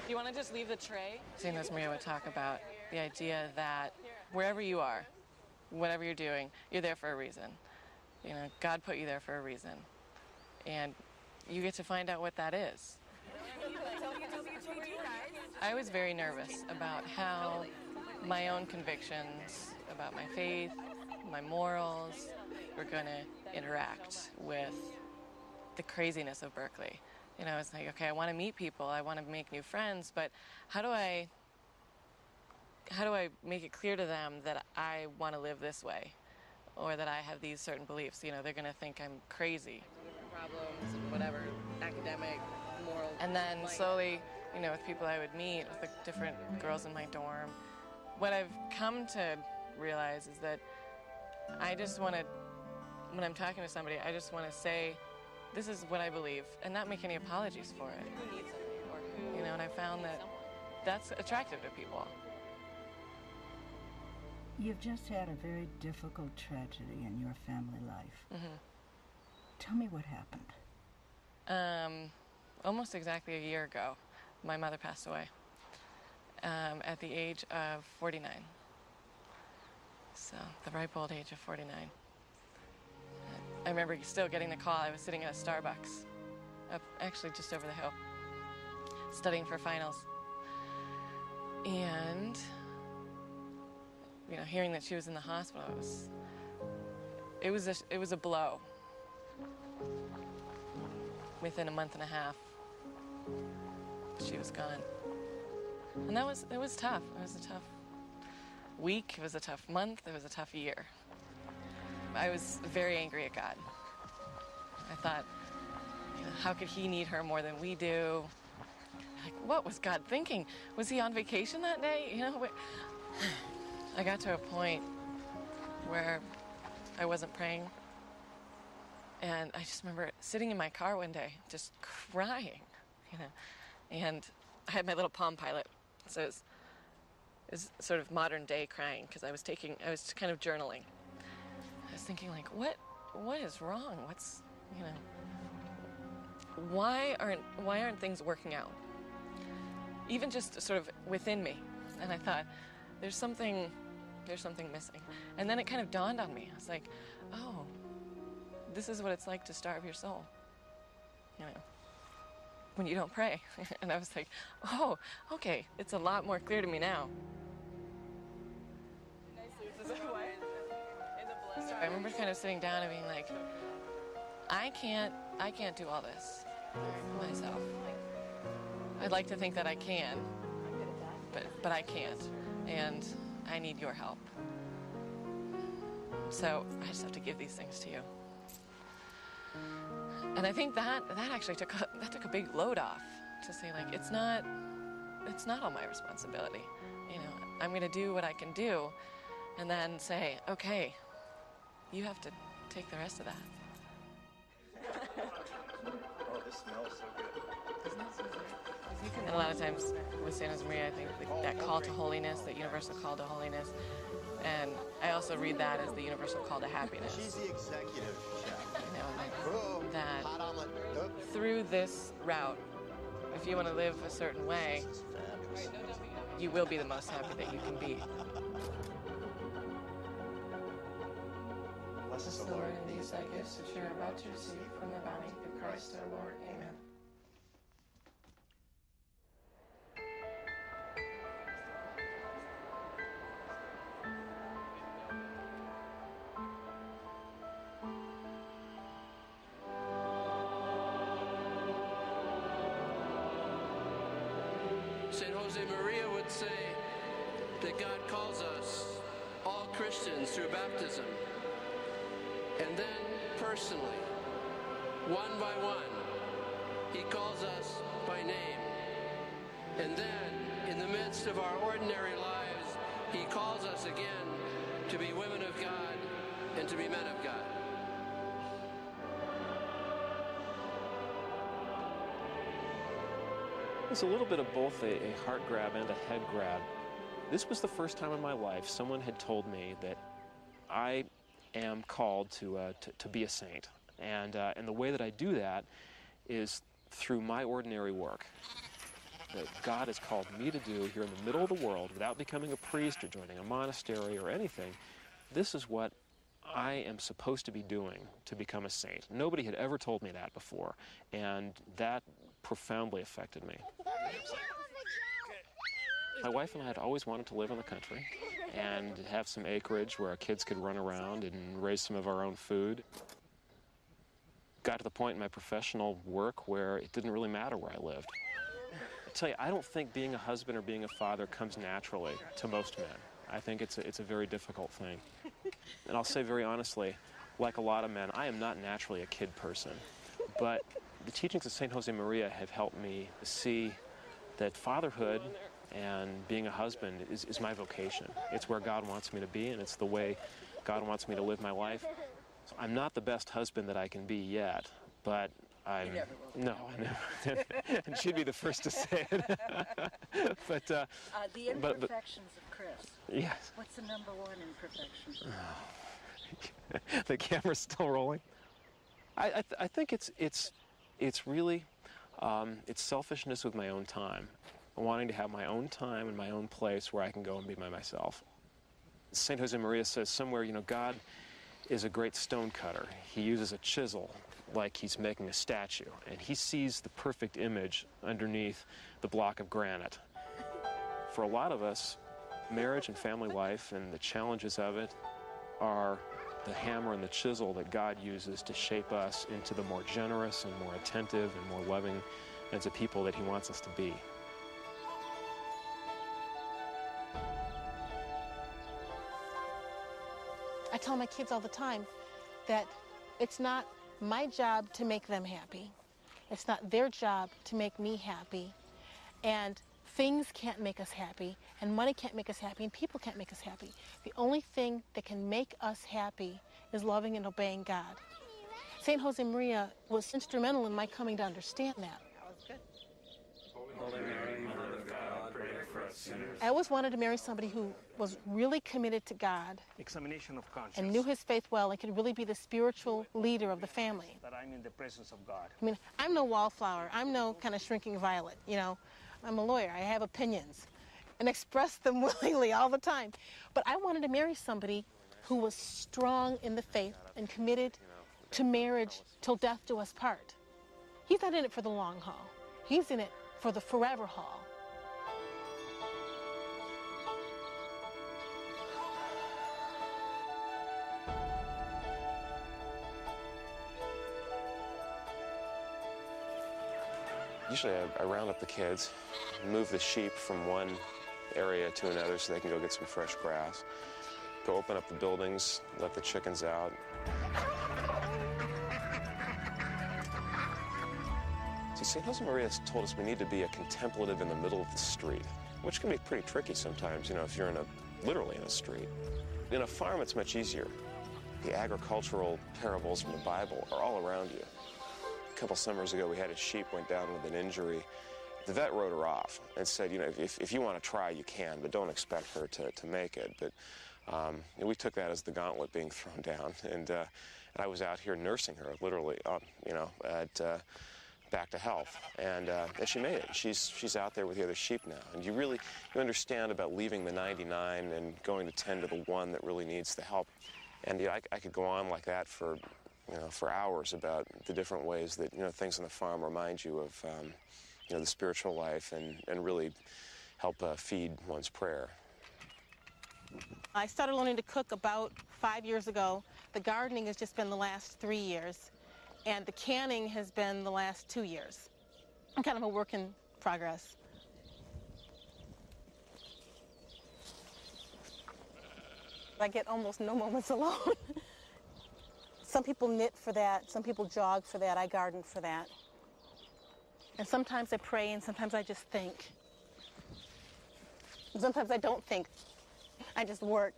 You want to just leave the tray? St. Josemaria would talk about the idea that wherever you are, whatever you're doing, you're there for a reason. You know, God put you there for a reason. And you get to find out what that is. I was very nervous about how my own convictions, about my faith, my morals, were going to interact with the craziness of Berkeley. You know, it's like, okay, I want to meet people, I want to make new friends, but how do I make it clear to them that I want to live this way, or that I have these certain beliefs? You know, they're going to think I'm crazy. Problems and whatever, academic, moral. And then slowly, you know, with people I would meet, with the different girls in my dorm, what I've come to realize is that I just want to, when I'm talking to somebody, I just want to say, this is what I believe, and not make any apologies for it. Who needs something, or who, you know, and I found that that's attractive to people. You've just had a very difficult tragedy in your family life. Mm-hmm. Tell me what happened. Almost exactly a year ago, my mother passed away at the age of 49. So, the ripe old age of 49. I remember still getting the call. I was sitting at a Starbucks, actually just over the hill, studying for finals. And, you know, hearing that she was in the hospital, it was a blow. Within a month and a half, she was gone. And it was tough. It was a tough week, it was a tough month, it was a tough year. I was very angry at God. I thought, you know, how could he need her more than we do? Like, what was God thinking? Was he on vacation that day? You know, I got to a point where I wasn't praying. And I just remember sitting in my car one day, just crying, you know. And I had my little Palm Pilot, so it was sort of modern day crying, because I was kind of journaling. I was thinking, like, what is wrong? What's, you know, why aren't things working out? Even just sort of within me. And I thought, there's something missing. And then it kind of dawned on me. I was like, oh, this is what it's like to starve your soul, you know, when you don't pray. And I was like, oh, okay, it's a lot more clear to me now. I remember kind of sitting down and being like, I can't do all this myself. I'd like to think that I can, but I can't, and I need your help. So I just have to give these things to you. And I think that actually took a big load off, to say, like, it's not all my responsibility. You know, I'm going to do what I can do, and then say, okay, you have to take the rest of that. Oh, this smells so good. Isn't it so good? And a lot of times with St. Josemaria, I think that call to holiness, that universal call to holiness, and I also read that as the universal call to happiness. She's the executive chef. You know, that through this route, if you want to live a certain way, you will be the most happy that you can be. Bless us, The Lord, and these thy gifts which you are about to receive from the bounty through Christ our Lord. Amen. St. Josemaria would say that God calls us, all Christians, through baptism, and then personally, one by one, he calls us by name. And then, in the midst of our ordinary lives, he calls us again to be women of God and to be men of God. It's a little bit of both a heart grab and a head grab. This was the first time in my life someone had told me that I am called to be a saint. And the way that I do that is through my ordinary work. that God has called me to do here in the middle of the world without becoming a priest or joining a monastery or anything. This is what I am supposed to be doing to become a saint. Nobody had ever told me that before, and that profoundly affected me. My wife and I had always wanted to live in the country and have some acreage where our kids could run around and raise some of our own food. Got to the point in my professional work where it didn't really matter where I lived. I tell you, I don't think being a husband or being a father comes naturally to most men. I think it's a very difficult thing. And I'll say very honestly, like a lot of men, I am not naturally a kid person. But the teachings of St. Josemaria have helped me see that fatherhood and being a husband is my vocation. It's where God wants me to be, and it's the way God wants me to live my life. So I'm not the best husband that I can be yet, but I'm... No, I never. And she'd be the first to say it. But, the imperfections of Chris. Yes. What's the number one imperfection? The camera's still rolling. I think it's really it's selfishness with my own time, wanting to have my own time and my own place where I can go and be by myself. St. Josemaria says somewhere, God is a great stone cutter. He uses a chisel like he's making a statue, and he sees the perfect image underneath the block of granite. For a lot of us, marriage and family life and the challenges of it are the hammer and the chisel that God uses to shape us into the more generous and more attentive and more loving kinds of people that he wants us to be. I tell my kids all the time that it's not my job to make them happy. It's not their job to make me happy. And things can't make us happy, and money can't make us happy, and people can't make us happy. The only thing that can make us happy is loving and obeying God. St. Josemaria was instrumental in my coming to understand that. Holy Mary, Mother of God, pray for us sinners. I always wanted to marry somebody who was really committed to God Examination of conscience. and knew his faith well and could really be the spiritual leader of the family. That I'm in the presence of God. I mean, I'm no wallflower. I'm no kind of shrinking violet, I'm a lawyer. I have opinions and express them willingly all the time. But I wanted to marry somebody who was strong in the faith and committed to marriage till death do us part. He's not in it for the long haul. He's in it for the forever haul. Usually I round up the kids, move the sheep from one area to another so they can go get some fresh grass, go open up the buildings, let the chickens out. See, St. Josemaria told us we need to be a contemplative in the middle of the street, which can be pretty tricky sometimes, if you're literally in a street. In a farm, it's much easier. The agricultural parables from the Bible are all around you. A couple summers ago, we had a sheep went down with an injury. The vet wrote her off and said, if you want to try, you can, but don't expect her to make it. But we took that as the gauntlet being thrown down, and I was out here nursing her, literally, back to health, and she made it. She's out there with the other sheep now, and you understand about leaving the 99 and going to tend to the one that really needs the help. And I could go on like that for hours about the different ways that things on the farm remind you of the spiritual life and really help feed one's prayer. I started learning to cook about 5 years ago. The gardening has just been the last 3 years, and the canning has been the last 2 years. I'm kind of a work in progress. I get almost no moments alone. Some people knit for that, some people jog for that, I garden for that. And sometimes I pray, and sometimes I just think. And sometimes I don't think, I just work.